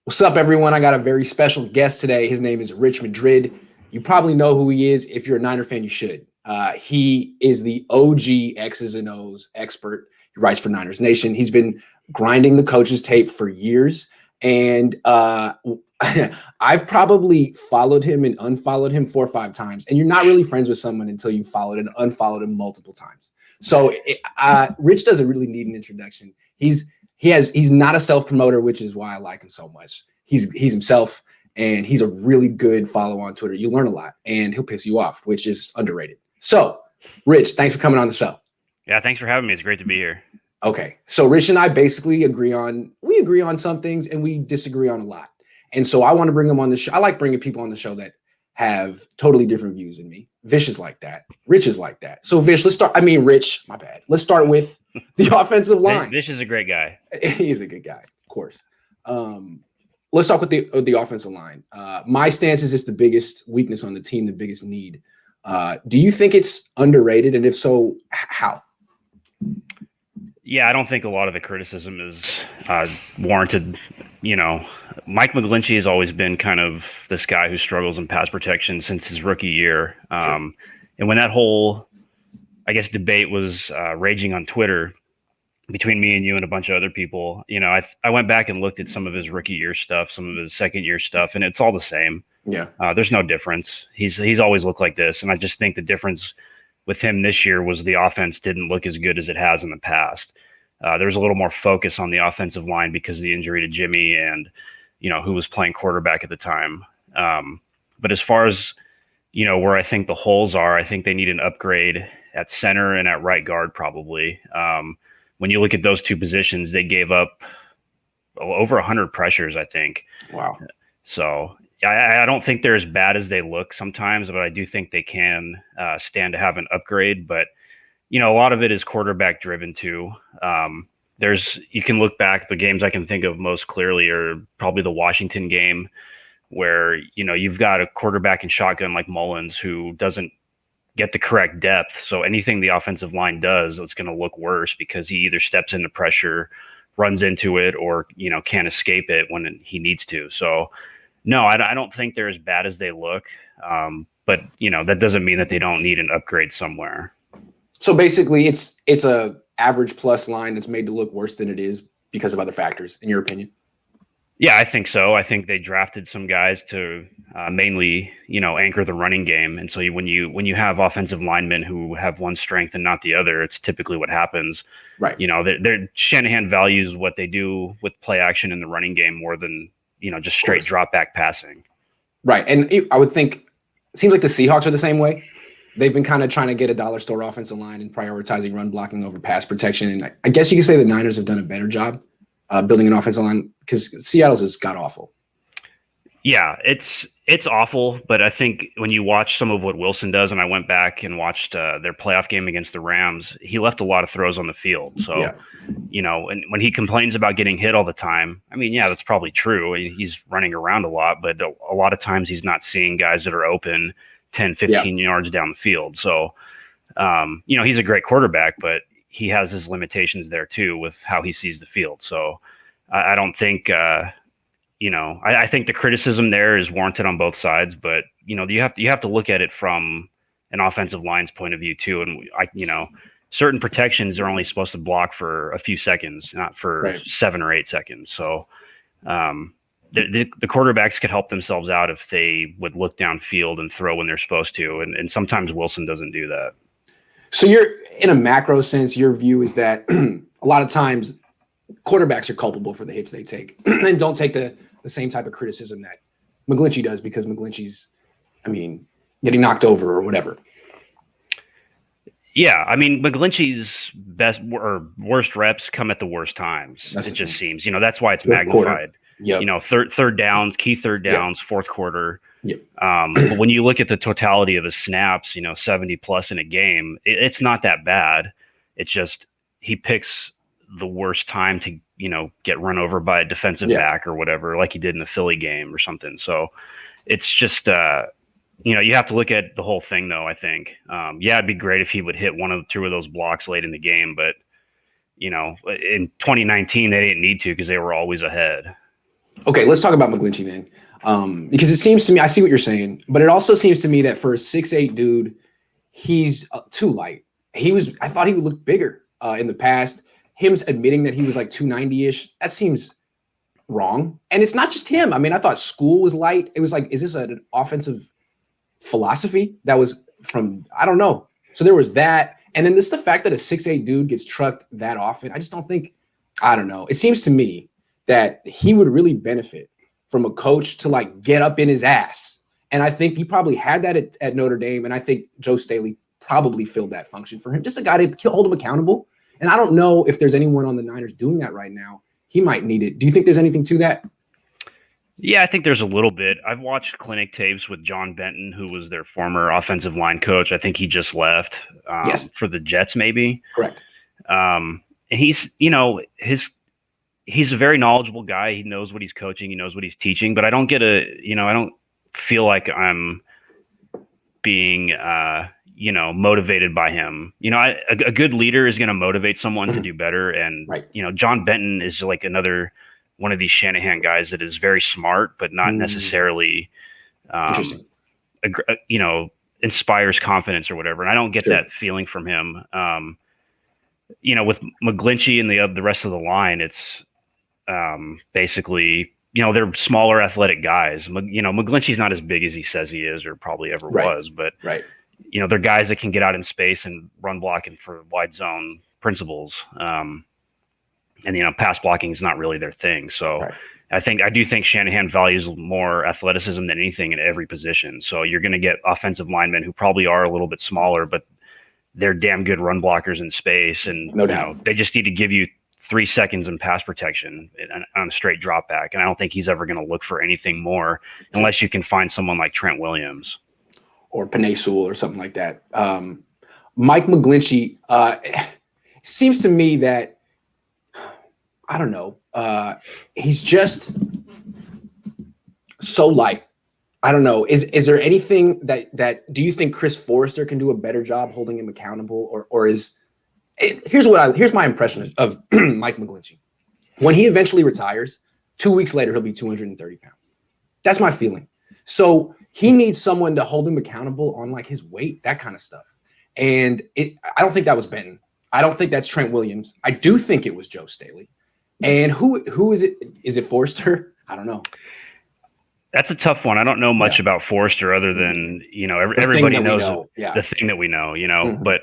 What's up, everyone? I got a very special guest today. His name is Rich Madrid. You probably know who he is. If you're a Niner fan, you should. He is the OG X's and O's expert. He writes for Niners Nation. He's been grinding the coach's tape for years. And I've probably followed him and unfollowed him 4 or 5 times. And you're not really friends with someone until you followed and unfollowed him multiple times. So Rich doesn't really need an introduction. He's not a self-promoter, which is why I like him so much. He's himself, and he's a really good follow on Twitter. You learn a lot, and he'll piss you off, which is underrated. So, Rich, thanks for coming on the show. Yeah, thanks for having me. It's great to be here. Okay, so Rich and I basically agree on some things, and we disagree on a lot. And so I want to bring him on the show. I like bringing people on the show that have totally different views than me. Vish is like that. Rich is like that. So Vish, Rich, my bad. Let's start with the offensive line. Vish is a great guy. He's a good guy, of course. Let's talk with the offensive line. My stance is it's the biggest weakness on the team, the biggest need. Do you think it's underrated? And if so, how? Yeah, I don't think a lot of the criticism is warranted. You know, Mike Mcglinchey has always been kind of this guy who struggles in pass protection since his rookie year. Sure. And when that whole, I guess, debate was raging on Twitter between me and you and a bunch of other people, you know, I went back and looked at some of his rookie year stuff, some of his second year stuff, and it's all the same. Yeah. There's no difference. He's always looked like this. And I just think the difference with him this year was the offense didn't look as good as it has in the past. There was a little more focus on the offensive line because of the injury to Jimmy and, you know, who was playing quarterback at the time. But as far as, you know, where I think the holes are, I think they need an upgrade at center and at right guard probably. When you look at those two positions, they gave up over 100 pressures, I think. Wow. So I don't think they're as bad as they look sometimes, but I do think they can stand to have an upgrade. But, you know, a lot of it is quarterback driven too. You can look back, the games I can think of most clearly are probably the Washington game where, you know, you've got a quarterback in shotgun like Mullins who doesn't get the correct depth. So anything the offensive line does, it's going to look worse because he either steps into pressure, runs into it, or, you know, can't escape it when he needs to. So no, I don't think they're as bad as they look. But, you know, that doesn't mean that they don't need an upgrade somewhere. So basically it's a average plus line that's made to look worse than it is because of other factors, in your opinion? Yeah, I think so. I think they drafted some guys to mainly, you know, anchor the running game. And so when you have offensive linemen who have one strength and not the other, it's typically what happens. Right. You know, Shanahan values what they do with play action in the running game more than, you know, just straight drop back passing. Right. And I would think it seems like the Seahawks are the same way. They've been kind of trying to get a dollar store offensive line and prioritizing run blocking over pass protection. And I guess you could say the Niners have done a better job building an offensive line because Seattle's has got awful. Yeah, it's awful. But I think when you watch some of what Wilson does, and I went back and watched their playoff game against the Rams, he left a lot of throws on the field. So, yeah. You know, and when he complains about getting hit all the time, I mean, yeah, that's probably true. He's running around a lot, but a lot of times he's not seeing guys that are open 10, 15 yards down the field. So, you know, he's a great quarterback, but he has his limitations there too with how he sees the field. So I don't think, you know, I think the criticism there is warranted on both sides, but, you know, you have to look at it from an offensive line's point of view too. And you know, certain protections are only supposed to block for a few seconds, not for 7 or 8 seconds. So, the quarterbacks could help themselves out if they would look downfield and throw when they're supposed to. And sometimes Wilson doesn't do that. So you're, in a macro sense, your view is that a lot of times quarterbacks are culpable for the hits they take and don't take the same type of criticism that Mcglinchey does because Mcglinchey's, I mean, getting knocked over or whatever. Yeah, I mean, McGlinchey's best or worst reps come at the worst times. It just seems, you know, that's why it's magnified. Yep. You know, third downs, key third downs, fourth quarter. Yep. But when you look at the totality of his snaps, you know, 70 plus in a game, it's not that bad. It's just he picks the worst time to, you know, get run over by a defensive back or whatever, like he did in the Philly game or something. So it's just, you know, you have to look at the whole thing, though, I think. Yeah, it'd be great if he would hit one of two of those blocks late in the game. But, you know, in 2019, they didn't need to because they were always ahead. Okay, let's talk about Mcglinchey then. Because it seems to me, I see what you're saying, but it also seems to me that for a 6'8" dude, he's too light. I thought he would look bigger in the past. Him admitting that he was like 290-ish, that seems wrong. And it's not just him. I mean, I thought School was light. It was like, is this an offensive philosophy that was from, I don't know. So there was that. And then this the fact that a 6'8" dude gets trucked that often. I just don't think, I don't know. It seems to me that he would really benefit from a coach to like get up in his ass. And I think he probably had that at Notre Dame. And I think Joe Staley probably filled that function for him. Just a guy to hold him accountable. And I don't know if there's anyone on the Niners doing that right now. He might need it. Do you think there's anything to that? Yeah, I think there's a little bit. I've watched clinic tapes with John Benton, who was their former offensive line coach. I think he just left Yes. for the Jets, maybe. Correct. And he's, he's a very knowledgeable guy. He knows what he's coaching. He knows what he's teaching. But I don't I don't feel like I'm being, motivated by him. A good leader is going to motivate someone to do better. And, right. John Benton is like another one of these Shanahan guys that is very smart, but not necessarily, inspires confidence or whatever. And I don't get that feeling from him. With Mcglinchey and the rest of the line, it's basically, they're smaller athletic guys. Mcglinchey's not as big as he says he is or probably ever was, but they're guys that can get out in space and run blocking for wide zone principles. And pass blocking is not really their thing. So I do think Shanahan values more athleticism than anything in every position. So you're going to get offensive linemen who probably are a little bit smaller, but they're damn good run blockers in space. And no doubt. They just need to give you 3 seconds in pass protection on a straight drop back. And I don't think he's ever going to look for anything more unless you can find someone like Trent Williams or Penei Sewell or something like that. Mike Mcglinchey, seems to me that, I don't know. He's just so light. I don't know. Is there anything that do you think Chris Forrester can do a better job holding him accountable, or is it, here's my impression of Mike Mcglinchey. When he eventually retires, 2 weeks later he'll be 230 pounds. That's my feeling. So he needs someone to hold him accountable on like his weight, that kind of stuff. And I don't think that was Benton. I don't think that's Trent Williams. I do think it was Joe Staley. And who is it? Is it Forrester? I don't know. That's a tough one. I don't know much about Forrester other than, everybody knows the thing that we know, but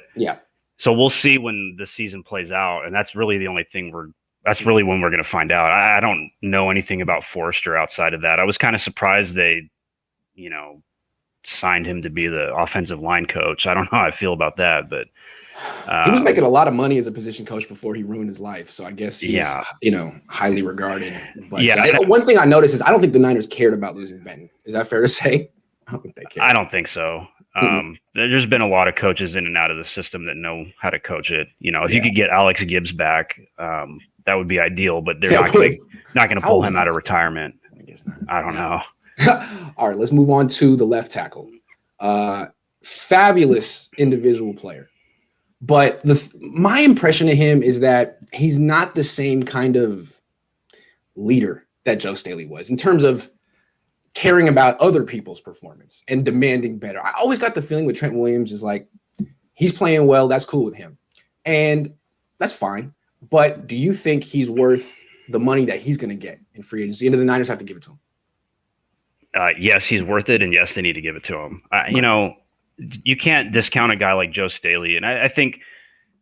so we'll see when the season plays out. And that's really the only thing that's really when we're going to find out. I don't know anything about Forrester outside of that. I was kind of surprised they, signed him to be the offensive line coach. I don't know how I feel about that, but he was making a lot of money as a position coach before he ruined his life. So I guess he was, highly regarded. But one thing I noticed is I don't think the Niners cared about losing Benton. Is that fair to say? I don't think they cared. I don't think so. There's been a lot of coaches in and out of the system that know how to coach it. If you could get Alex Gibbs back, that would be ideal, but they're not going to pull him out of retirement. I guess not. I don't know. All right, let's move on to the left tackle. Fabulous individual player. But my impression of him is that he's not the same kind of leader that Joe Staley was in terms of caring about other people's performance and demanding better. I always got the feeling with Trent Williams is like, he's playing well, that's cool with him. And that's fine. But do you think he's worth the money that he's going to get in free agency? And the Niners have to give it to him. Yes, he's worth it. And yes, they need to give it to him. You can't discount a guy like Joe Staley. And I think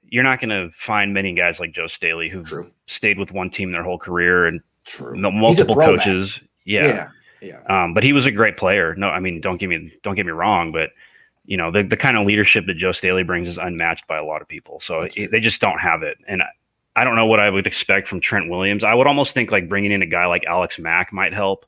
you're not going to find many guys like Joe Staley who've stayed with one team their whole career and multiple coaches. Yeah. But he was a great player. No, I mean, don't get me wrong, but the kind of leadership that Joe Staley brings is unmatched by a lot of people. So they just don't have it. And I don't know what I would expect from Trent Williams. I would almost think like bringing in a guy like Alex Mack might help.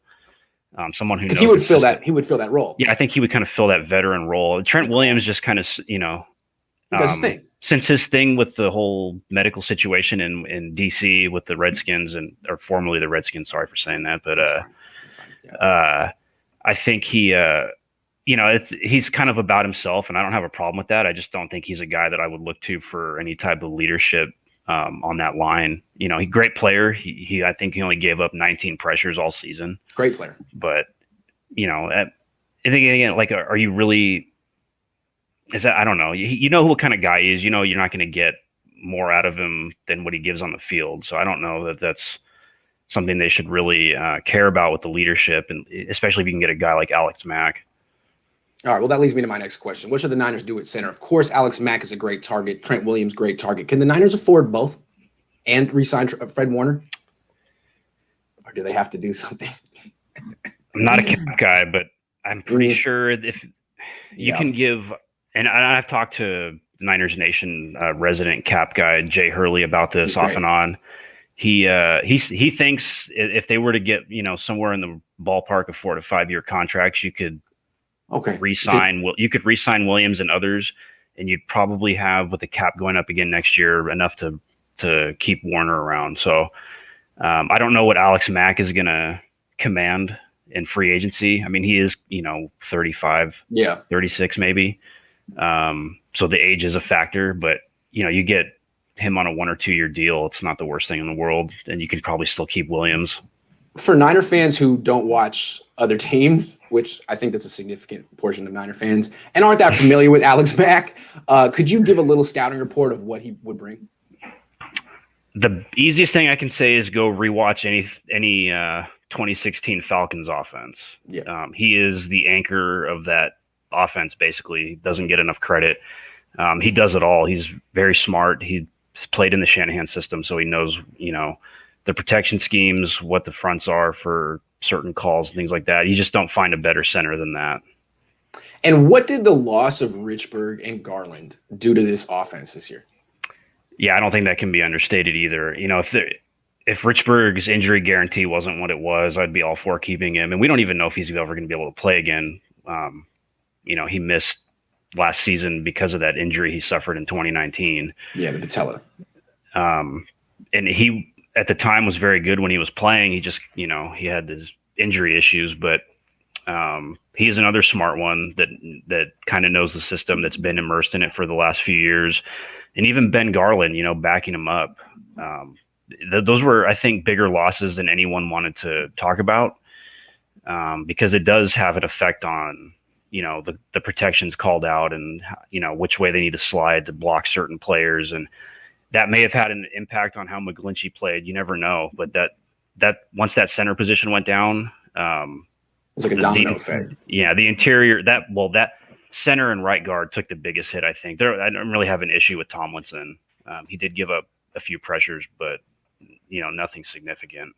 Someone who knows he would fill that role. Yeah, I think he would kind of fill that veteran role. Trent Williams just kind of, does his thing. Since his thing with the whole medical situation in DC with the Redskins or formerly the Redskins, sorry for saying that, but I think he, he's kind of about himself, and I don't have a problem with that. I just don't think he's a guy that I would look to for any type of leadership on that line. You know, great player. He I think he only gave up 19 pressures all season. Great player. But, you know, I think again, like, are you really? Is that, I don't know. You know what kind of guy he is. You know, you're not going to get more out of him than what he gives on the field. So I don't know that that's something they should really care about with the leadership, and especially if you can get a guy like Alex Mack. All right, well, that leads me to my next question. What should the Niners do at center? Of course, Alex Mack is a great target. Trent Williams, great target. Can the Niners afford both and re-sign Fred Warner? Or do they have to do something? I'm not a cap guy, but I'm pretty sure if you can give – and I've talked to Niners Nation resident cap guy Jay Hurley about this off and on. He thinks if they were to get, you know, somewhere in the ballpark of 4 to 5 year contracts, you could re-sign Williams and others, and you'd probably have, with the cap going up again next year, enough to keep Warner around. So I don't know what Alex Mack is going to command in free agency. I mean, he is, you know, 35, 36 maybe. So the age is a factor, but you know, you get him on a 1 or 2 year deal. It's not the worst thing in the world. And you could probably still keep Williams. For Niner fans who don't watch other teams, which I think that's a significant portion of Niner fans, and aren't that familiar with Alex Mack, could you give a little scouting report of what he would bring? The easiest thing I can say is go rewatch any 2016 Falcons offense. Yeah. He is the anchor of that offense, basically. He doesn't get enough credit. He does it all. He's very smart. He's played in the Shanahan system, so he knows, you know, the protection schemes, what the fronts are for certain calls, things like that. You just don't find a better center than that. And what did the loss of Richburg and Garland do to this offense this year? Yeah, I don't think that can be understated either. You know, if Richburg's injury guarantee wasn't what it was, I'd be all for keeping him. And we don't even know if he's ever going to be able to play again. You know, he missed last season because of that injury he suffered in 2019. Yeah, the patella. And he, at the time, was very good when he was playing. He just, you know, he had his injury issues, but he's another smart one that kind of knows the system, that's been immersed in it for the last few years. And even Ben Garland, you know, backing him up. Those were, I think, bigger losses than anyone wanted to talk about, because it does have an effect on, you know, the protections called out and, you know, which way they need to slide to block certain players. And that may have had an impact on how Mcglinchey played. You never know. But that once that center position went down, it's like a domino effect. Yeah, the interior, that center and right guard took the biggest hit, I think. I don't really have an issue with Tomlinson. He did give up a few pressures, but, you know, nothing significant.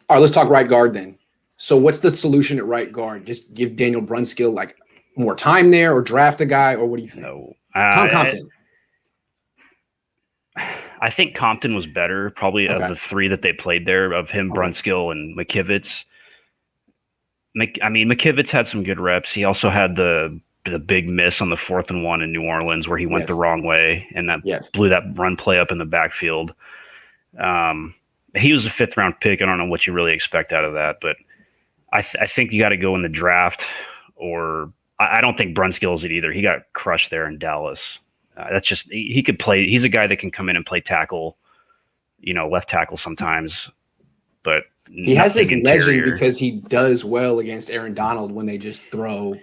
All right, let's talk right guard then. So what's the solution at right guard? Just give Daniel Brunskill like more time there, or draft a guy, or what do you think? No. Tom Compton. I think Compton was better, probably of the three that they played there, of him, Brunskill, and McKivitz. McKivitz had some good reps. He also had the big miss on the 4th and 1 in New Orleans where he went the wrong way, and that blew that run play up in the backfield. He was a 5th round pick. I don't know what you really expect out of that, but I think you got to go in the draft, or I don't think Brunskill is it either. He got crushed there in Dallas. That's just, he could play. He's a guy that can come in and play tackle, you know, left tackle sometimes, but he has this legend because he does well against Aaron Donald when they just throw.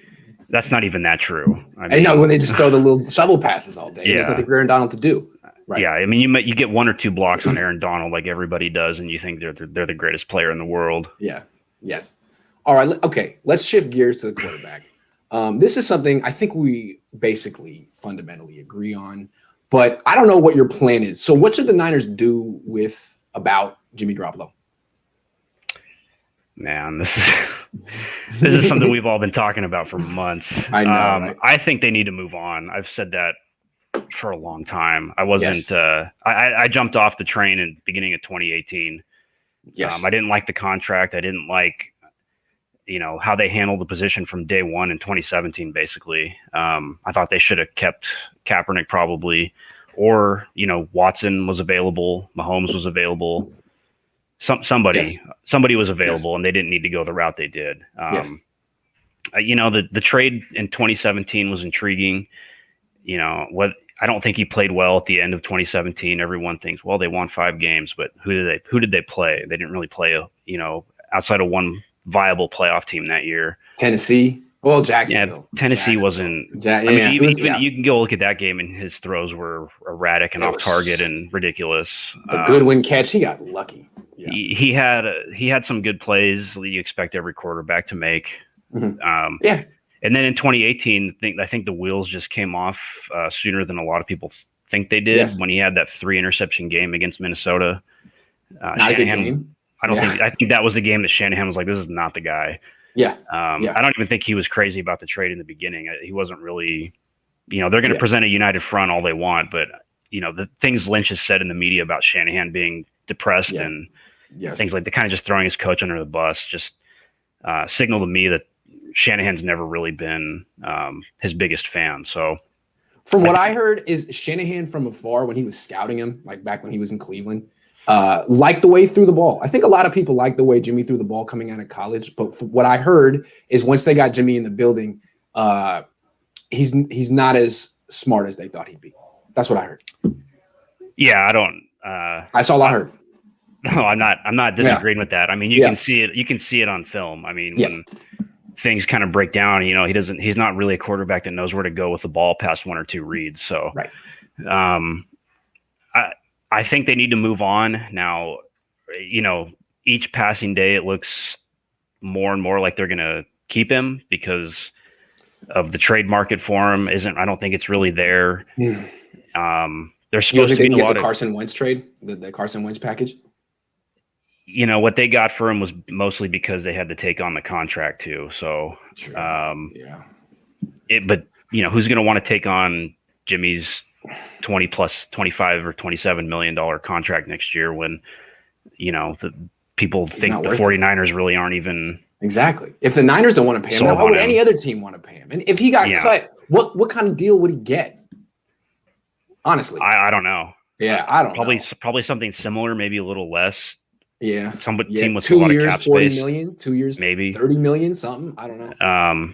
That's not even that true. I know, when they just throw the little shovel passes all day. That's what Aaron Donald to do. Right. Yeah, I mean, you get 1 or 2 blocks on Aaron Donald like everybody does, and you think they're the greatest player in the world. Yeah. Yes. All right. Okay. Let's shift gears to the quarterback. This is something I think we basically fundamentally agree on, but I don't know what your plan is. So what should the Niners do about Jimmy Garoppolo? Man, this is something we've all been talking about for months. I know. Right? I think they need to move on. I've said that for a long time. I wasn't. I jumped off the train in the beginning of 2018. Yes. I didn't like the contract. I didn't like, you know, how they handled the position from day one in 2017. Basically, I thought they should have kept Kaepernick probably, or, you know, Watson was available, Mahomes was available. Somebody was available, and they didn't need to go the route they did. You know, the trade in 2017 was intriguing. You know, I don't think he played well at the end of 2017. Everyone thinks, well, they won 5 games, but who did they play? They didn't really play, outside of one viable playoff team that year. Tennessee. Well, Jacksonville. Yeah, Tennessee wasn't. Even you can go look at that game, and his throws were erratic and off target and ridiculous. The Goodwin catch, he got lucky. Yeah. He had some good plays that you expect every quarterback to make. Mm-hmm. And then in 2018, I think the wheels just came off sooner than a lot of people think they did when he had that 3 interception game against Minnesota. Not a good game. I think that was the game that Shanahan was like, this is not the guy. Yeah. I don't even think he was crazy about the trade in the beginning. He wasn't really, they're going to present a united front all they want, but the things Lynch has said in the media about Shanahan being depressed and things like that, kind of just throwing his coach under the bus, just signal to me that Shanahan's never really been his biggest fan. So from what I heard is Shanahan from afar, when he was scouting him, like back when he was in Cleveland, liked the way he threw the ball. I think a lot of people like the way Jimmy threw the ball coming out of college. But what I heard is once they got Jimmy in the building, he's not as smart as they thought he'd be. That's what I heard. Yeah, I don't. That's all I heard. No, I'm not disagreeing with that. I mean, you can see it. You can see it on film. I mean, when things kind of break down, he's not really a quarterback that knows where to go with the ball past 1 or 2 reads. So, I think they need to move on now. Each passing day, it looks more and more like they're going to keep him because of the trade market for him. I don't think it's really there. There's supposed to be a lot of Carson Wentz trade, the Carson Wentz package. What they got for him was mostly because they had to take on the contract too. So, but who's going to want to take on Jimmy's 20 plus 25 or $27 million contract next year when, the people think the 49ers really aren't even. Exactly. If the Niners don't want to pay him, why would any other team want to pay him? And if he got cut, what kind of deal would he get? Honestly, I don't know. Yeah, I don't know. Probably something similar, maybe a little less. Yeah. Team with 2 a lot years, of cap 40 space. million, 2 years, maybe 30 million, something. I don't know.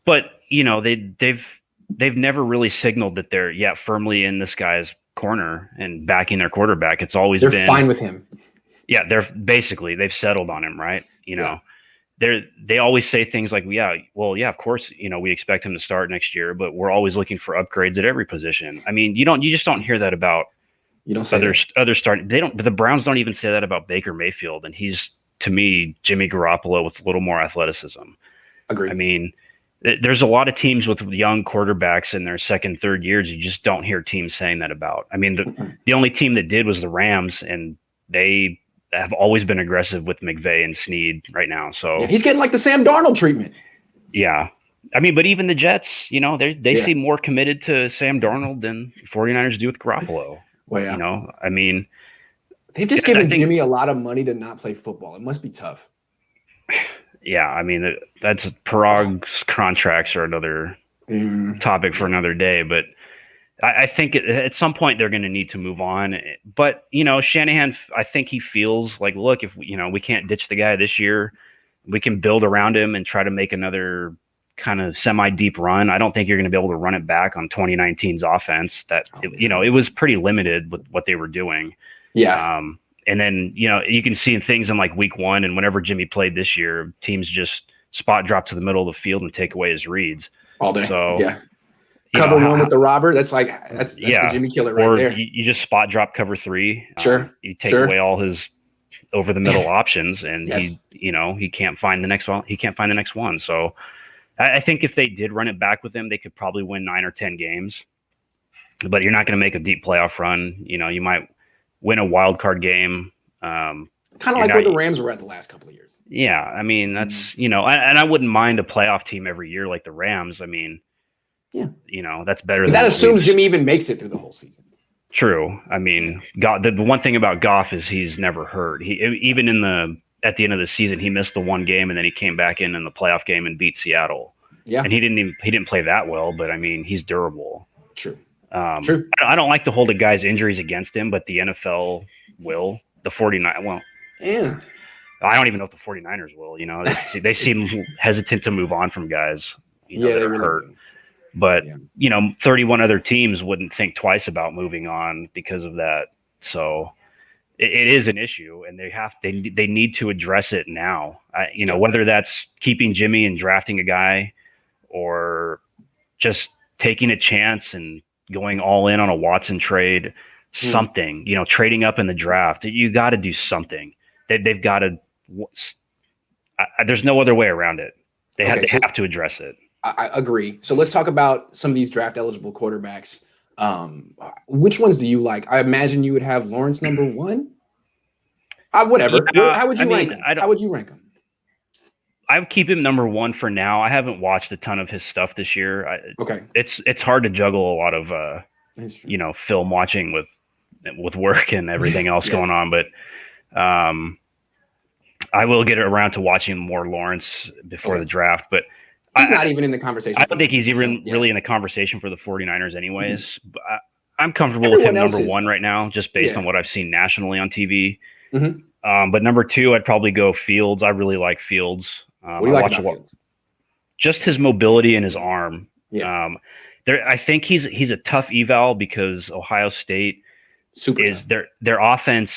But they've never really signaled that they're firmly in this guy's corner and backing their quarterback. It's always they're fine with him. Yeah, they've settled on him, right? They always say things like, of course, we expect him to start next year, but we're always looking for upgrades at every position. I mean, you just don't hear that about other starting. They don't, but the Browns don't even say that about Baker Mayfield, and he's, to me, Jimmy Garoppolo with a little more athleticism. Agreed. I mean, there's a lot of teams with young quarterbacks in their second, third years. You just don't hear teams saying that about. I mean, the only team that did was the Rams, and they have always been aggressive with McVay and Snead right now. So he's getting like the Sam Darnold treatment. Yeah. I mean, but even the Jets, they seem more committed to Sam Darnold than 49ers do with Garoppolo. Well, yeah. I mean, they've just given Jimmy a lot of money to not play football. It must be tough. Yeah. I mean, that's Parag's contracts are another topic for another day, but I think at some point they're going to need to move on. But, Shanahan, I think he feels like, look, if we can't ditch the guy this year, we can build around him and try to make another kind of semi-deep run. I don't think you're going to be able to run it back on 2019's offense. It was pretty limited with what they were doing. Yeah. And then, you can see things in like week 1 and whenever Jimmy played this year, teams just spot drop to the middle of the field and take away his reads all day. So yeah. Cover 1 with the robber. That's the Jimmy killer right there. You just spot drop cover 3. Sure. You take away all his over the middle options, and he can't find the next one. He can't find the next one. So I think if they did run it back with him, they could probably win 9 or 10 games. But you're not going to make a deep playoff run. You might win a wild card game. Kind of like where the Rams were at the last couple of years. Yeah, I mean that's and I wouldn't mind a playoff team every year like the Rams. I mean. Yeah, that's better. But that assumes Jimmy even makes it through the whole season. True. I mean, the one thing about Goff is he's never hurt. He even at the end of the season, he missed the 1 game and then he came back in the playoff game and beat Seattle. Yeah, and he didn't play that well, but I mean, he's durable. True. True. I don't like to hold a guy's injuries against him, but the NFL will. The 49. Well, yeah. I don't even know if the 49ers will. They seem hesitant to move on from guys. They really hurt. But 31 other teams wouldn't think twice about moving on because of that. So it is an issue, and they need to address it now. Whether that's keeping Jimmy and drafting a guy, or just taking a chance and going all in on a Watson trade, something. Trading up in the draft. You got to do something. They've got to. There's no other way around it. They have to address it. I agree. So let's talk about some of these draft eligible quarterbacks. Which ones do you like? I imagine you would have Lawrence number one. Whatever. How would you rank him? How would you rank him? I would keep him number one for now. I haven't watched a ton of his stuff this year. It's hard to juggle a lot of film watching with work and everything else going on. But I will get around to watching more Lawrence before the draft. But he's not even in the conversation. I don't think he's even really in the conversation for the 49ers anyways. But I'm comfortable with him number one right now, just based on what I've seen nationally on TV. But number two, I'd probably go Fields. I really like Fields. What do you like about Fields? Just his mobility and his arm. I think he's a tough eval because Ohio State their offense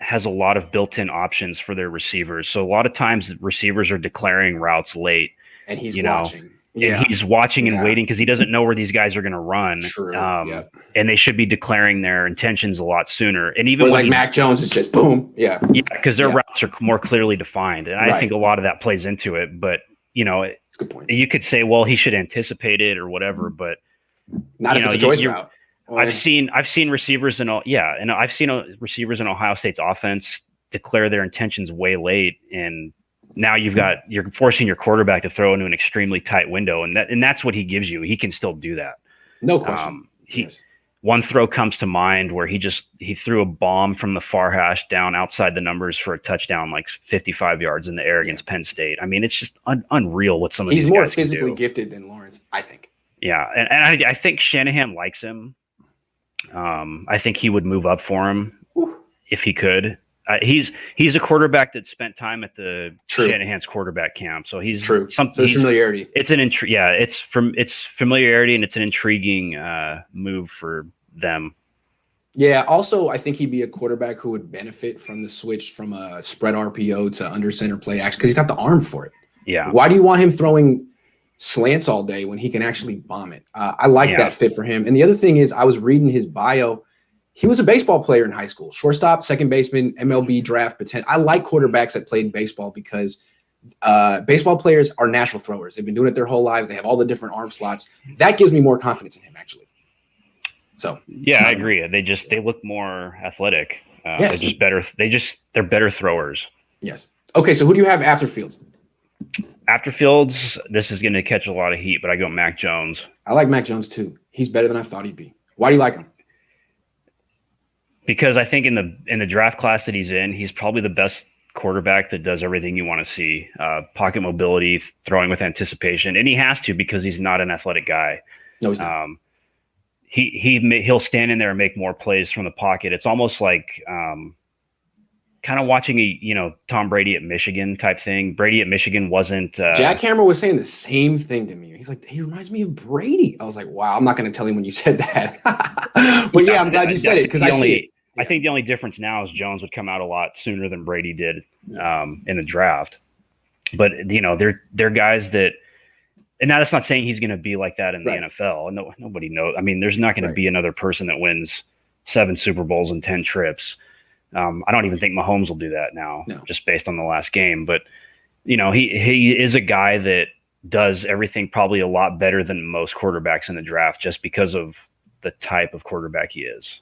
has a lot of built-in options for their receivers. So a lot of times receivers are declaring routes late. And he's watching. And he's watching and waiting because he doesn't know where these guys are going to run. True. And they should be declaring their intentions a lot sooner. And even like Mac Jones is just boom. Because their routes are more clearly defined. And I think a lot of that plays into it. But, it's a good point. You could say, well, he should anticipate it or whatever. But not if it's a choice route. I've seen receivers in I've seen receivers in Ohio State's offense declare their intentions way late, and now you're forcing your quarterback to throw into an extremely tight window, and that's what he gives you. He can still do that. No question. One throw comes to mind where he threw a bomb from the far hash down outside the numbers for a touchdown, like 55 yards in the air against Penn State. I mean, it's just unreal what some of these guys can do. He's more physically gifted than Lawrence, I think. Yeah, and I think Shanahan likes him. I think he would move up for him if he could. He's a quarterback that spent time at the Shanahan's quarterback camp, so he's something. So familiarity. It's familiarity, and it's an intriguing move for them. Yeah. Also, I think he'd be a quarterback who would benefit from the switch from a spread RPO to under center play action because he's got the arm for it. Yeah. Why do you want him throwing slants all day when he can actually bomb it? I like that fit for him. And the other thing is, I was reading his bio. He was a baseball player in high school, shortstop, second baseman, MLB draft potential. I like quarterbacks that played baseball because baseball players are natural throwers. They've been doing it their whole lives. They have all the different arm slots. That gives me more confidence in him, actually. So yeah, I agree. They look more athletic. They're just better. They're better throwers. Yes. Okay. So who do you have after Fields? After Fields, this is going to catch a lot of heat, but I go Mac Jones. I like Mac Jones too. He's better than I thought he'd be. Why do you like him? Because I think in the draft class that he's in, he's probably the best quarterback that does everything you want to see. Pocket mobility, throwing with anticipation, and he has to because he's not an athletic guy. No, he's not. He'll stand in there and make more plays from the pocket. It's almost like kind of watching a Tom Brady at Michigan type thing. Brady at Michigan wasn't. Jack Hammer was saying the same thing to me. He's like, he reminds me of Brady. I was like, wow, I'm not going to tell him when you said that. But yeah, I'm glad you said it because I see it. I think the only difference now is Jones would come out a lot sooner than Brady did in the draft. But they're guys that, and now that's not saying he's going to be like that in the NFL. No, nobody knows. I mean, there's not going to be another person that wins 7 Super Bowls and 10 trips. I don't even think Mahomes will do that now, just based on the last game. But he is a guy that does everything probably a lot better than most quarterbacks in the draft, just because of the type of quarterback he is.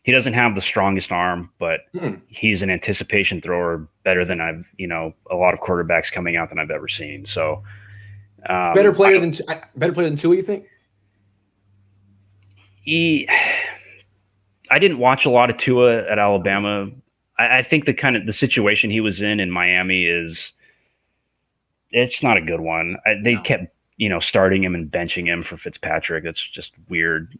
He doesn't have the strongest arm, but he's an anticipation thrower better than a lot of quarterbacks coming out than I've ever seen. So better player than Tua, you think? I didn't watch a lot of Tua at Alabama. I think the situation he was in Miami it's not a good one. They kept starting him and benching him for Fitzpatrick. That's just weird.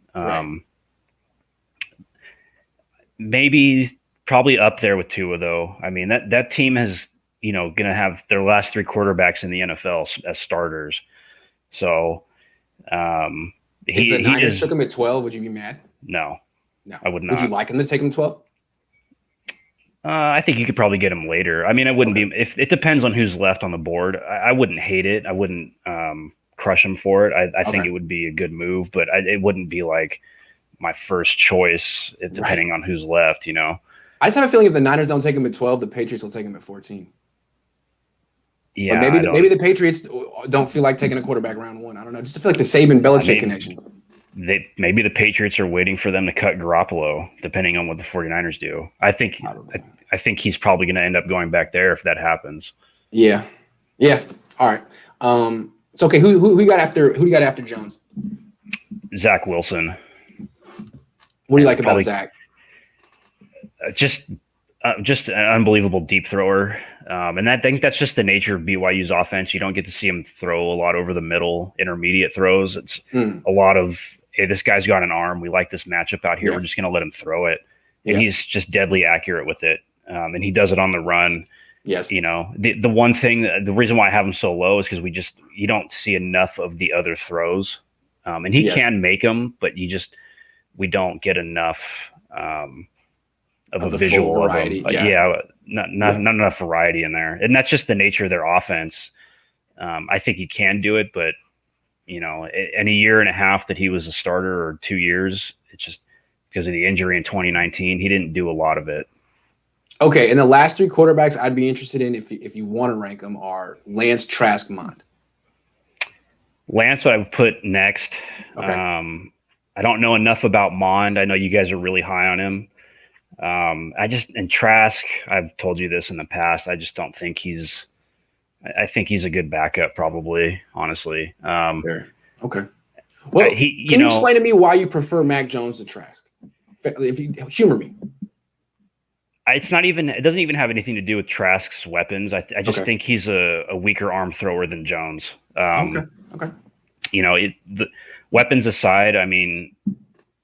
Maybe probably up there with Tua though. I mean that team has going to have their last 3 quarterbacks in the NFL as starters. So If the Niners took him at 12, would you be mad? No, I would not. Would you like him to take him 12? I think you could probably get him later. I mean, it wouldn't be if it depends on who's left on the board. I wouldn't hate it. I wouldn't crush him for it. I think it would be a good move, but it wouldn't be like my first choice depending on who's left. You know, I just have a feeling if the Niners don't take him at 12, the Patriots will take him at 14. Yeah, but maybe the Patriots don't feel like taking a quarterback round 1. I don't know. Just to feel like the Saban-Belichick connection. Maybe the Patriots are waiting for them to cut Garoppolo, depending on what the 49ers do. I think he's probably going to end up going back there if that happens. Yeah. All right. It's okay. Who you got after Jones? Zach Wilson. What do you like about Zach? Just an unbelievable deep thrower. And I think that's just the nature of BYU's offense. You don't get to see him throw a lot over the middle, intermediate throws. It's a lot of, hey, this guy's got an arm. We like this matchup out here. We're just going to let him throw it. And he's just deadly accurate with it. And he does it on the run. Yes. You know, the one thing, the reason why I have him so low is because you don't see enough of the other throws. And he can make them, but we don't get enough of a visual variety. Not enough variety in there. And that's just the nature of their offense. I think he can do it, but you know, in a year and a half that he was a starter, or 2 years, it's just because of the injury in 2019, he didn't do a lot of it. Okay, and the last 3 quarterbacks I'd be interested in, if you want to rank them, are Lance, Traskmond. Lance, what I would put next. Okay. I don't know enough about Mond. I know you guys are really high on him. And Trask, I've told you this in the past. I just don't think I think he's a good backup, probably, honestly. Okay. Well, can you explain to me why you prefer Mac Jones to Trask? If you humor me. It doesn't even have anything to do with Trask's weapons. I just think he's a weaker arm thrower than Jones. Okay. You know, the weapons aside, I mean,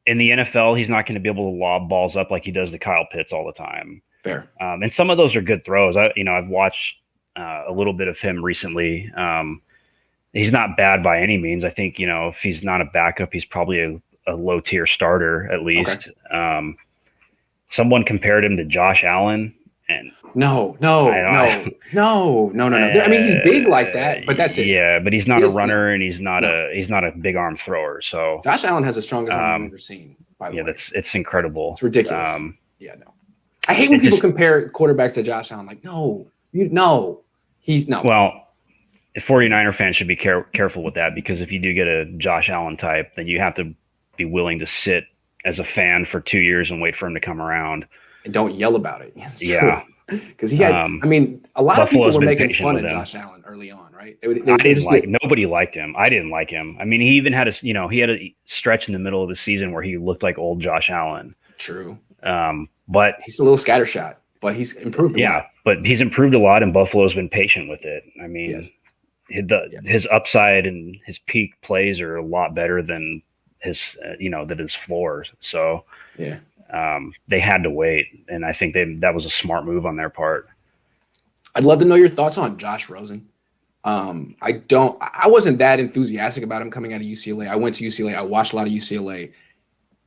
in the NFL, he's not going to be able to lob balls up like he does to Kyle Pitts all the time. Fair. And some of those are good throws. I've watched a little bit of him recently. He's not bad by any means. I think, you know, if he's not a backup, he's probably a low tier starter at least. Okay. Someone compared him to Josh Allen, and no. I mean, he's big like that, but that's it. Yeah, but he's not a runner, and he's not a big arm thrower. So Josh Allen has the strongest arm I've ever seen. By the way, it's incredible. It's ridiculous. I hate when people compare quarterbacks to Josh Allen. Like, he's not. Well, the 49er fans should be careful with that, because if you do get a Josh Allen type, then you have to be willing to sit as a fan for 2 years and wait for him to come around. And don't yell about it. Yeah. Because he had, a lot of people were making fun of Josh Allen early on, right? Nobody liked him. I didn't like him. I mean, he even had a stretch in the middle of the season where he looked like old Josh Allen. True. But he's a little scattershot, but he's improved a lot. But he's improved a lot, and Buffalo's been patient with it. I mean, his upside and his peak plays are a lot better than his floors. So they had to wait, and I think that was a smart move on their part. I'd love to know your thoughts on Josh Rosen. I wasn't that enthusiastic about him coming out of UCLA. I went to UCLA. I watched a lot of UCLA.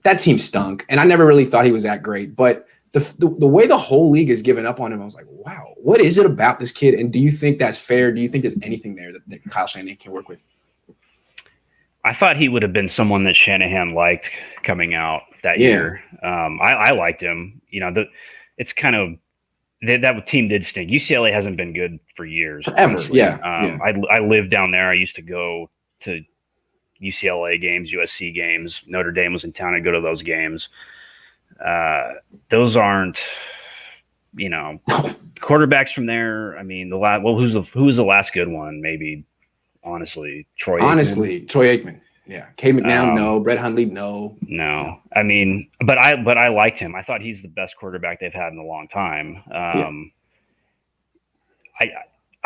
That team stunk, and I never really thought he was that great. But the way the whole league has given up on him, I was like, wow, what is it about this kid? And do you think that's fair? Do you think there's anything there that Kyle Shanahan can work with? I thought he would have been someone that Shanahan liked coming out that year. I liked him. You know, it's kind of that team did stink. UCLA hasn't been good for years. Forever. Honestly. I lived down there. I used to go to UCLA games, USC games. Notre Dame was in town. I'd go to those games. Those aren't, quarterbacks from there. I mean, who was the last good one? Maybe. Honestly, Troy Aikman. Yeah. K. McNown, no. Brett Hundley, no. No. I mean, but I liked him. I thought he's the best quarterback they've had in a long time. I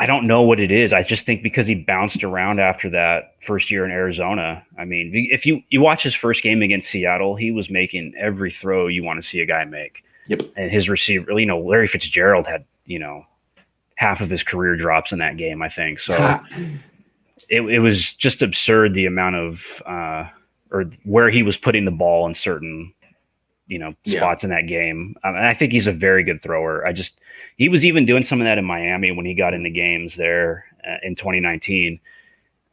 don't know what it is. I just think because he bounced around after that first year in Arizona. I mean, if you watch his first game against Seattle, he was making every throw you want to see a guy make. Yep. And his receiver, Larry Fitzgerald had, half of his career drops in that game, I think. So it was just absurd the amount of or where he was putting the ball in certain spots in that game. And I think he's a very good thrower. He was even doing some of that in Miami when he got into games there in 2019.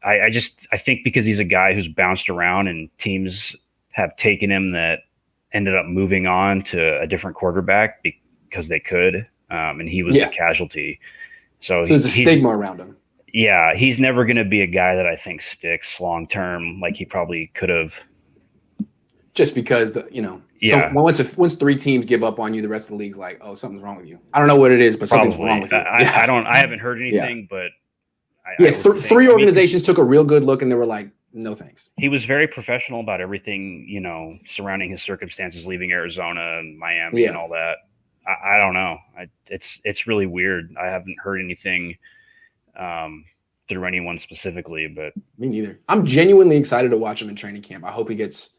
I think because he's a guy who's bounced around and teams have taken him that ended up moving on to a different quarterback because they could, and he was a casualty. So there's a stigma around him. Yeah, he's never going to be a guy that I think sticks long term like he probably could have. Just because so once 3 teams give up on you, the rest of the league's like, oh, something's wrong with you. I don't know what it is, but something's wrong with you. I haven't heard anything, but three organizations took a real good look and they were like, no thanks. He was very professional about everything, surrounding his circumstances, leaving Arizona and Miami and all that. I don't know. It's really weird. I haven't heard anything through anyone specifically, but me neither. I'm genuinely excited to watch him in training camp. I hope he gets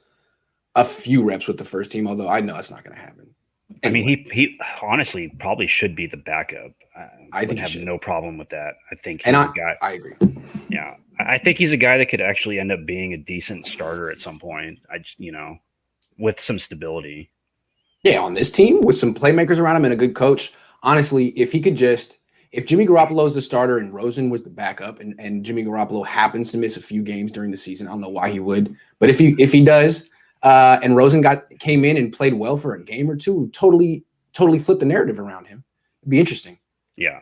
a few reps with the first team, although I know it's not going to happen. Anyway. I mean, he honestly probably should be the backup. I think have no problem with that. I think he's a guy. I agree. Yeah, I think he's a guy that could actually end up being a decent starter at some point. With some stability. Yeah, on this team with some playmakers around him and a good coach. Honestly, if Jimmy Garoppolo is the starter and Rosen was the backup, and Jimmy Garoppolo happens to miss a few games during the season, I don't know why he would, but if he does, and Rosen came in and played well for a game or two, totally flipped the narrative around him. It'd be interesting. Yeah.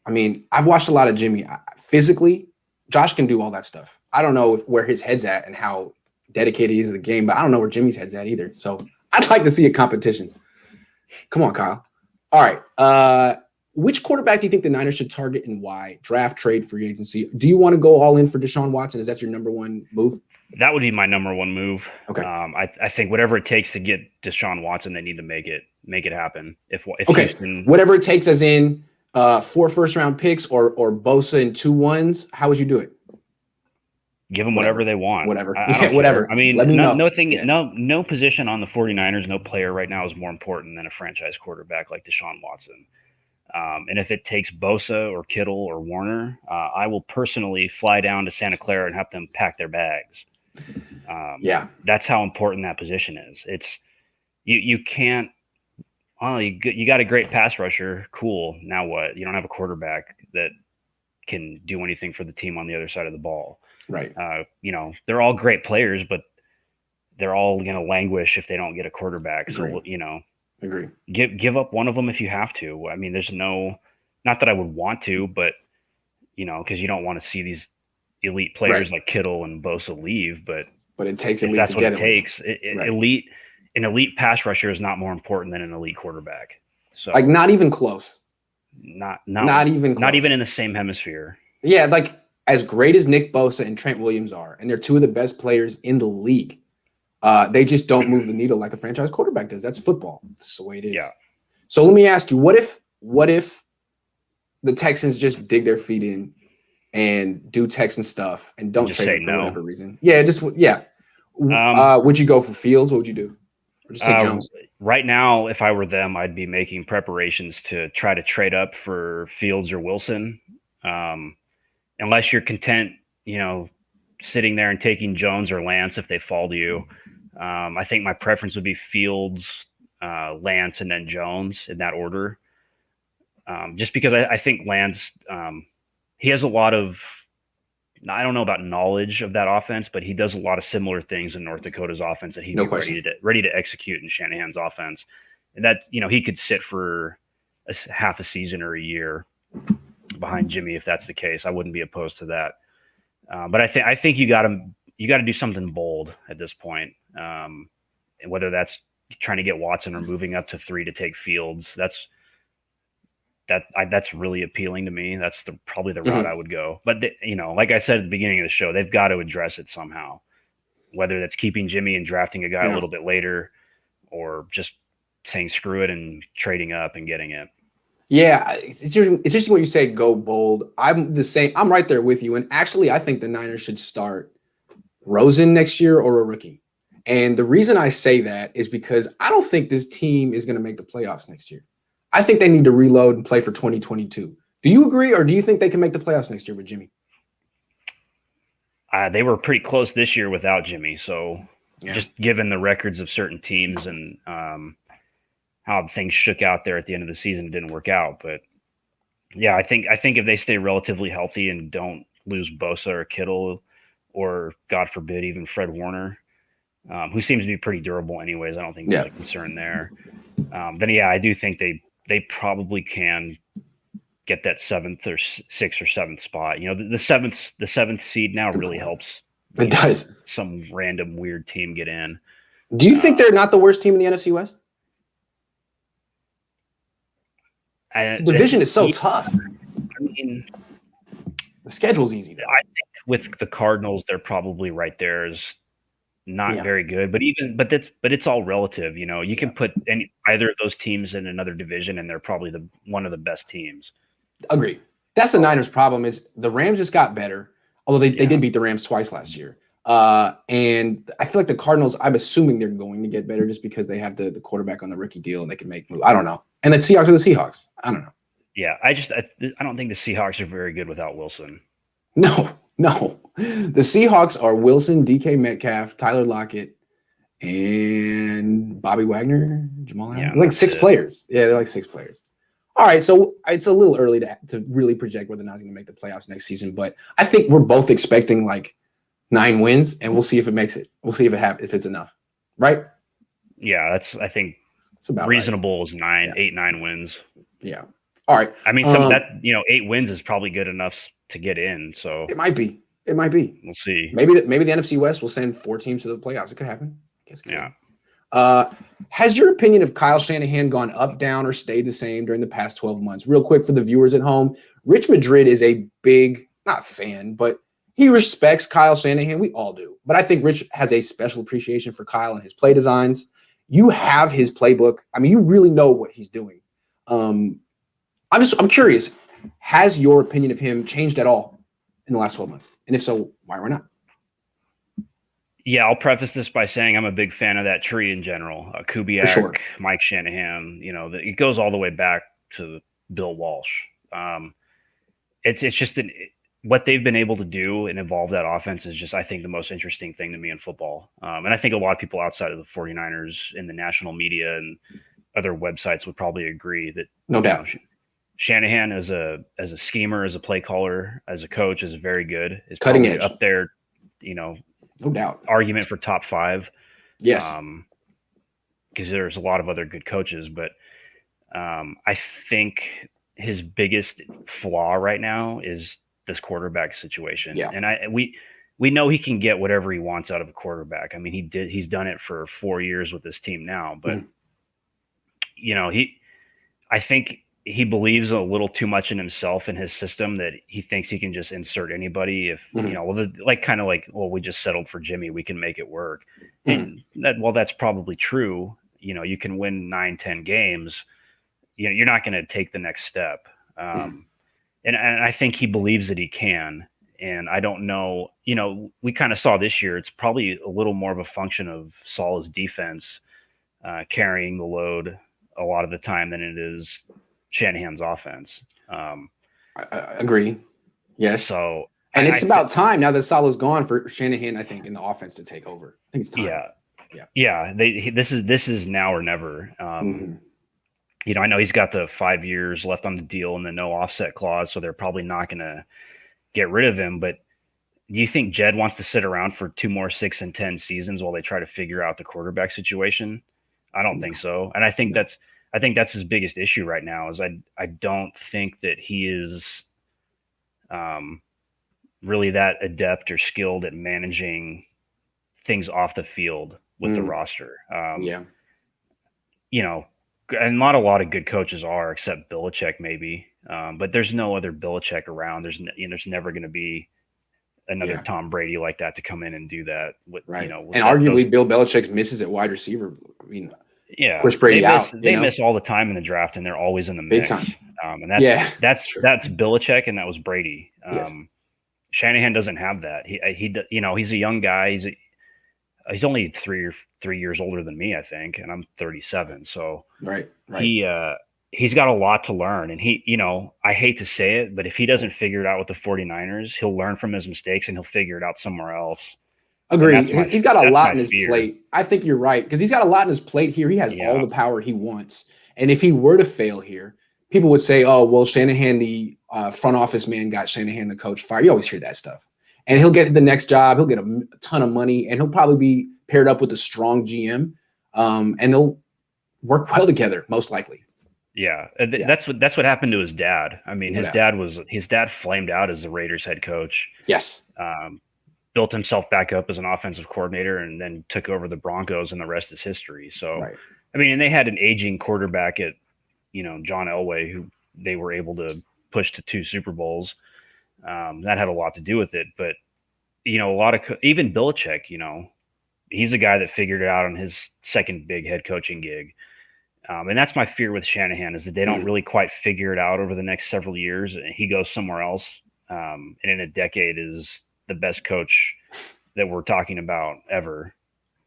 I mean, I've watched a lot of Jimmy. Physically, Josh can do all that stuff. I don't know where his head's at and how dedicated he is to the game, but I don't know where Jimmy's head's at either. So I'd like to see a competition. Come on, Kyle. All right. Which quarterback do you think the Niners should target and why? Draft, trade, free agency. Do you want to go all in for Deshaun Watson? Is that your number one move? That would be my number one move. Okay. I think whatever it takes to get Deshaun Watson, they need to make it happen. If okay, whatever it takes, as in 4 first-round picks or Bosa and 2 1s. How would you do it? Give them whatever they want. Whatever. Whatever. I mean, no, no position on the 49ers, no player right now is more important than a franchise quarterback like Deshaun Watson. And if it takes Bosa or Kittle or Warner, I will personally fly down to Santa Clara and have them pack their bags. That's how important that position is. It's you can't. Oh, you got a great pass rusher. Cool. Now what? You don't have a quarterback that can do anything for the team on the other side of the ball. Right. They're all great players, but they're all going to languish if they don't get a quarterback. Agree. So, agree. Give up one of them if you have to. I mean, there's not that I would want to, but because you don't want to see these elite players like Kittle and Bosa leave, but it takes elite. That's what it takes. An elite pass rusher is not more important than an elite quarterback. So not even close. Not even close. Not even in the same hemisphere. Yeah, as great as Nick Bosa and Trent Williams are, and they're 2 of the best players in the league, they just don't move the needle like a franchise quarterback does. That's football. That's the way it is. Yeah. So let me ask you, what if the Texans just dig their feet in and do Texan stuff and don't trade him for whatever reason? Would you go for Fields? What would you do? Or just take Jones? Right now, if I were them, I'd be making preparations to try to trade up for Fields or Wilson. Unless you're content, sitting there and taking Jones or Lance if they fall to you. I think my preference would be Fields, Lance, and then Jones in that order. Just because I think Lance, he has a lot of, I don't know about knowledge of that offense, but he does a lot of similar things in North Dakota's offense that he's ready to execute in Shanahan's offense. And that, he could sit for half a season or a year behind Jimmy if that's the case. I wouldn't be opposed to that. But I think you got to do something bold at this point. And whether that's trying to get Watson or moving up to 3 to take Fields, that's really appealing to me. That's probably the route I would go. But like I said at the beginning of the show, they've got to address it somehow. Whether that's keeping Jimmy and drafting a guy a little bit later, or just saying screw it and trading up and getting it. Yeah, it's interesting what you say. Go bold. I'm the same. I'm right there with you. And actually, I think the Niners should start Rosen next year or a rookie. And the reason I say that is because I don't think this team is going to make the playoffs next year. I think they need to reload and play for 2022. Do you agree, or do you think they can make the playoffs next year with Jimmy? They were pretty close this year without Jimmy. So just given the records of certain teams and how things shook out there at the end of the season, it didn't work out. But yeah, I think if they stay relatively healthy and don't lose Bosa or Kittle or, God forbid, even Fred Warner, who seems to be pretty durable anyways, I don't think there's a concern there. Then, yeah, I do think they probably can get that 7th or 6th or 7th spot. You know, the 7th seed now really helps. It does. Some random weird team get in. Do you think they're not the worst team in the NFC West? The division is so tough. I mean, the schedule's easy though. I think with the Cardinals, they're probably right there as not very good, but it's all relative. You know, you can put either of those teams in another division, and they're probably one of the best teams. Agree. That's the Niners' problem is the Rams just got better, although they did beat the Rams twice last year. And I feel like the Cardinals, I'm assuming they're going to get better just because they have the quarterback on the rookie deal and they can make moves. I don't know. And the Seahawks are the Seahawks. I don't know. Yeah, I don't think the Seahawks are very good without Wilson. No. The Seahawks are Wilson, DK Metcalf, Tyler Lockett, and Bobby Wagner, Jamal Adams. Like 6 players. Yeah, they're like 6 players. All right, so it's a little early to really project whether or not he's going to make the playoffs next season, but I think we're both expecting like 9 wins, and we'll see if it makes it. We'll see if if it's enough, right? Yeah, I think it's about reasonable is 8, 9 wins. Yeah. All right. I mean, 8 wins is probably good enough to get in. So it might be. We'll see. Maybe the NFC West will send 4 teams to the playoffs. It could happen. I guess it could. Yeah. Has your opinion of Kyle Shanahan gone up, down, or stayed the same during the past 12 months? Real quick for the viewers at home, Rich Madrid is a big, not fan, but he respects Kyle Shanahan. We all do. But I think Rich has a special appreciation for Kyle and his play designs. You have his playbook. I mean, you really know what he's doing. I'm curious, has your opinion of him changed at all in the last 12 months? And if so, why or not? Yeah, I'll preface this by saying I'm a big fan of that tree in general. Kubiak, Mike Shanahan, it goes all the way back to Bill Walsh. It's just what they've been able to do and evolve that offense is just, I think, the most interesting thing to me in football. And I think a lot of people outside of the 49ers in the national media and other websites would probably agree that no doubt Shanahan as a schemer, as a play caller, as a coach is very good. Is cutting edge up there, no doubt. Argument for top 5. Yes. Because there's a lot of other good coaches, but I think his biggest flaw right now is this quarterback situation. Yeah. And we know he can get whatever he wants out of a quarterback. I mean, he's done it for 4 years with this team now, but I think he believes a little too much in himself and his system that he thinks he can just insert anybody if, we just settled for Jimmy, we can make it work. And that's probably true. You can win 9, 10 games. You're not going to take the next step. And I think he believes that he can. And I don't know, we kind of saw this year, it's probably a little more of a function of Saleh's defense carrying the load a lot of the time than it is Shanahan's offense. I agree. Yes. So, and it's about time now that Saleh's gone for Shanahan, I think, in the offense to take over. I think it's time. Yeah. This is now or never. I know he's got the 5 years left on the deal and the no offset clause, so they're probably not going to get rid of him. But do you think Jed wants to sit around for 2 more 6 and 10 seasons while they try to figure out the quarterback situation? I don't think so. And I think that's his biggest issue right now is I don't think that he is really that adept or skilled at managing things off the field with the roster. And not a lot of good coaches are, except Belichick maybe. But there's no other Belichick around. There's never going to be another Tom Brady like that to come in and do that. With and arguably Bill Belichick's misses at wide receiver. I mean, push Brady out. They miss all the time in the draft, and they're always in the mix. Big time. And that's Belichick, and that was Brady. Shanahan doesn't have that. He's a young guy. He's only 3 years older than me, I think, and I'm 37. So right. he's got a lot to learn. And I hate to say it, but if he doesn't figure it out with the 49ers, he'll learn from his mistakes and he'll figure it out somewhere else. Agreed. He's got a lot in his plate. I think you're right, because he's got a lot in his plate here. He has all the power he wants. And if he were to fail here, people would say, oh, well, Shanahan, the front office man, got Shanahan, the coach, fired. You always hear that stuff. And he'll get the next job. He'll get a ton of money, and he'll probably be paired up with a strong GM. And they'll work well together, most likely. Yeah. That's what happened to his dad. I mean, his dad flamed out as the Raiders head coach. Yes. Built himself back up as an offensive coordinator and then took over the Broncos, and the rest is history. So, right. I mean, and they had an aging quarterback at, John Elway, who they were able to push to 2 Super Bowls. That had a lot to do with it. But, even Belichick, he's a guy that figured it out on his second big head coaching gig. And that's my fear with Shanahan, is that they don't really quite figure it out over the next several years, and he goes somewhere else. And in a decade is the best coach that we're talking about ever.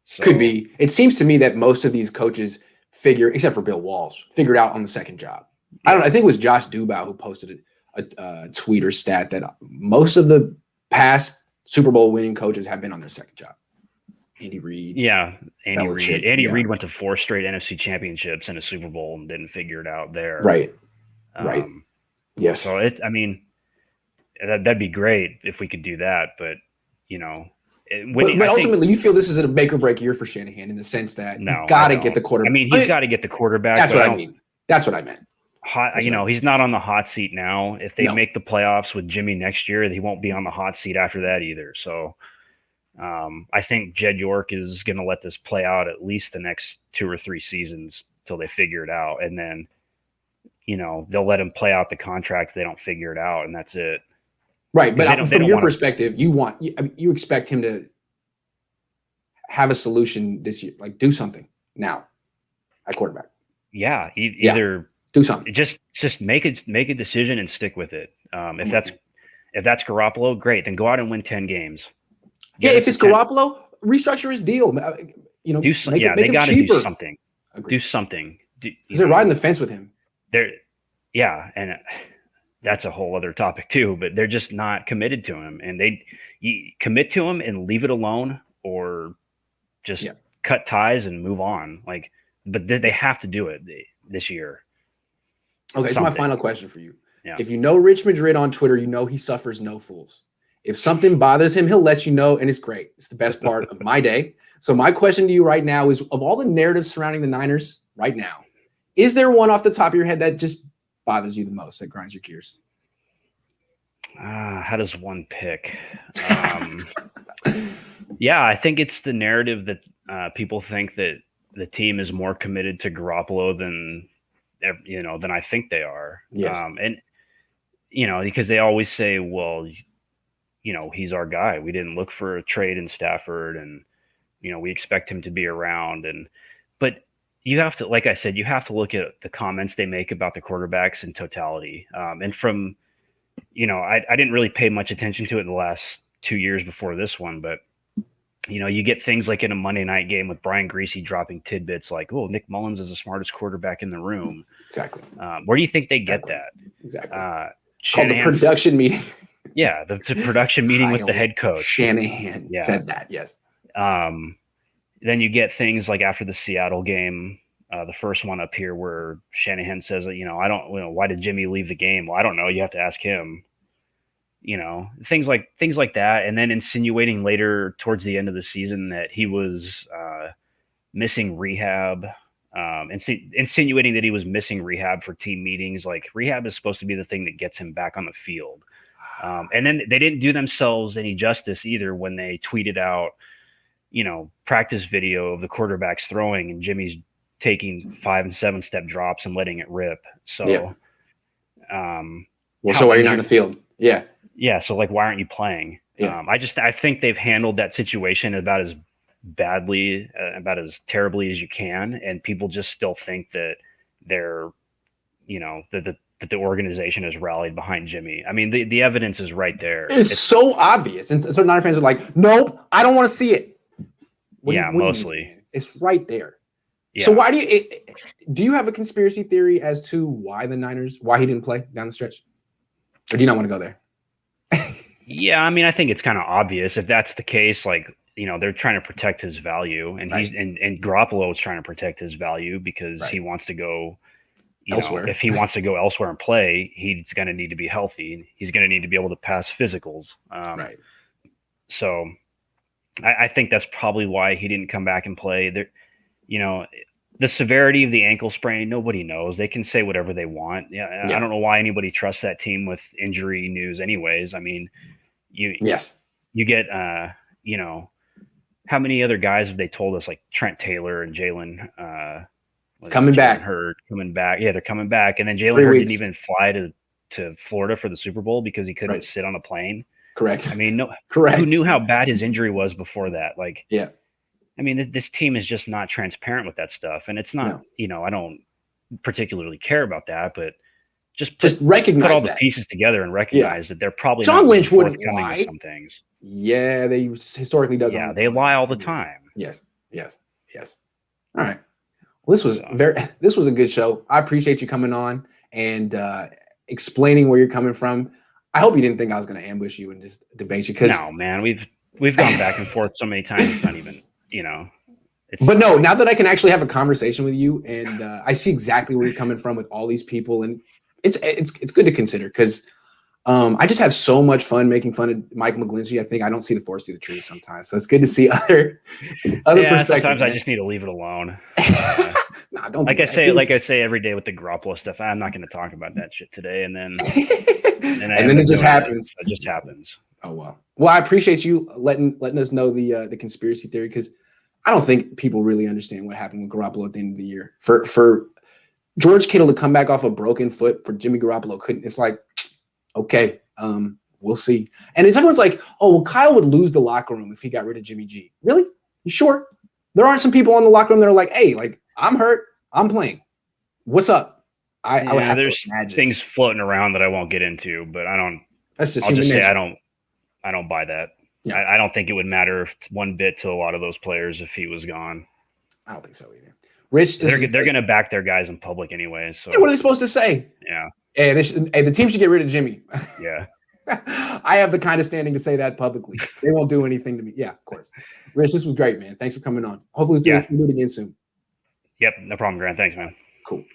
So, could be. It seems to me that most of these coaches except for Bill Walsh, figured out on the second job. Yeah. I think it was Josh Dubow who posted a tweet or stat that most of the past Super Bowl winning coaches have been on their second job. Andy Reid. Yeah, Andy Reid. Andy Reid went to 4 straight NFC championships and a Super Bowl and didn't figure it out there. Right. Right. Yes. So that'd be great if we could do that, but but ultimately, you feel this is a make or break year for Shanahan in the sense that you got to get the quarterback. I mean, he's got to get the quarterback. That's what I mean. That's what I meant. He's not on the hot seat now. If they make the playoffs with Jimmy next year, he won't be on the hot seat after that either. So I think Jed York is going to let this play out at least the next 2 or 3 seasons till they figure it out. And then, they'll let him play out the contract. They don't figure it out, and that's it. Right. But from your perspective, you expect him to have a solution this year, like do something now at quarterback. Yeah. Either do something. Just make a decision and stick with it. If that's Garoppolo, great. Then go out and win 10 games. If it's Garoppolo, restructure his deal. They got to do something. Agreed. Do something. Because they're riding the fence with him. And that's a whole other topic too. But they're just not committed to him, and you commit to him and leave it alone, or just cut ties and move on. But they have to do it this year. Okay, so my final question for you. Yeah. If you know Rich Madrid on Twitter, he suffers no fools. If something bothers him, he'll let you know, and it's great. It's the best part of my day. So my question to you right now is, of all the narratives surrounding the Niners right now, is there one off the top of your head that just bothers you the most, that grinds your gears? How does one pick? I think it's the narrative that people think that the team is more committed to Garoppolo than I think they are. Yes. Because they always say, well, he's our guy. We didn't look for a trade in Stafford, and we expect him to be around. But you have to, like I said, you have to look at the comments they make about the quarterbacks in totality. And from, I didn't really pay much attention to it in the last 2 years before this one, but you get things like in a Monday night game with Brian Griese dropping tidbits like, oh, Nick Mullins is the smartest quarterback in the room. Exactly. Where do you think they get that? Exactly. It's called the production meeting. Yeah, the production meeting with the head coach. Shanahan said that, yes. Then you get things like after the Seattle game, the first one up here where Shanahan says, why did Jimmy leave the game? Well, I don't know. You have to ask him. Things like that. And then insinuating later towards the end of the season that he was missing rehab, insinuating that he was missing rehab for team meetings. Like, rehab is supposed to be the thing that gets him back on the field. And then they didn't do themselves any justice either when they tweeted out, practice video of the quarterbacks throwing and Jimmy's taking 5 and 7 step drops and letting it rip. So, so why are you not in the field? Yeah. Yeah. So why aren't you playing? Yeah. I think they've handled that situation about as badly, about as terribly as you can. And people just still think that they're, that the organization has rallied behind Jimmy. I mean, the evidence is right there. It's so obvious. And so Niner fans are like, nope, I don't want to see it. Mostly. It's right there. So why do you have a conspiracy theory as to why he didn't play down the stretch? Or do you not want to go there? Yeah, I mean, I think it's kind of obvious if that's the case. Like, they're trying to protect his value, and right. and Garoppolo is trying to protect his value because he wants to go elsewhere. If he wants to go elsewhere and play, he's going to need to be healthy. He's going to need to be able to pass physicals. Right. So, I think that's probably why he didn't come back and play. There, the severity of the ankle sprain, nobody knows. They can say whatever they want. Yeah. I don't know why anybody trusts that team with injury news, anyways. I mean, you get how many other guys have they told us, like Trent Taylor and Jalen coming back? Yeah, they're coming back. And then Jalen Hurd didn't even fly to Florida for the Super Bowl because he couldn't sit on a plane. Correct. I mean, correct. Who knew how bad his injury was before that? Like, yeah. I mean, this team is just not transparent with that stuff, and it's not. I don't particularly care about that, but just recognize put all the pieces together and recognize that they're probably John not Lynch wouldn't lie with some things. Yeah, they historically does. Yeah, they lie all the time. Yes. All right. Well, this was a good show. I appreciate you coming on and explaining where you're coming from. I hope you didn't think I was going to ambush you and just debate you. No, man, we've gone back and forth so many times. It's not even, But no, now that I can actually have a conversation with you and I see exactly where you're coming from with all these people, and it's good to consider because I just have so much fun making fun of Mike Mcglinchey. I think I don't see the forest through the trees sometimes, so it's good to see other perspectives. Sometimes I just need to leave it alone. Nah, don't. Like I say every day with the Garoppolo stuff. I'm not going to talk about that shit today, and then it just happens. It just happens. Oh well. Well, I appreciate you letting us know the conspiracy theory because I don't think people really understand what happened with Garoppolo at the end of the year. For George Kittle to come back off a broken foot, for Jimmy Garoppolo couldn't. It's like, okay, we'll see. And everyone's like, oh, well, Kyle would lose the locker room if he got rid of Jimmy G. Really? You sure? There aren't some people in the locker room that are like, hey, like I'm hurt, I'm playing. What's up? I would have there's to imagine things floating around that I won't get into, but I don't. That's just. I'll just say I don't buy that. Yeah. I don't think it would matter one bit to a lot of those players if he was gone. I don't think so either. Rich, they're going to back their guys in public anyway. So what are they supposed to say? Yeah. Hey, the team should get rid of Jimmy. Yeah. I have the kind of standing to say that publicly. They won't do anything to me. Yeah, of course. Rich, this was great, man. Thanks for coming on. Hopefully we'll do it again soon. Yep, no problem, Grant. Thanks, man. Cool.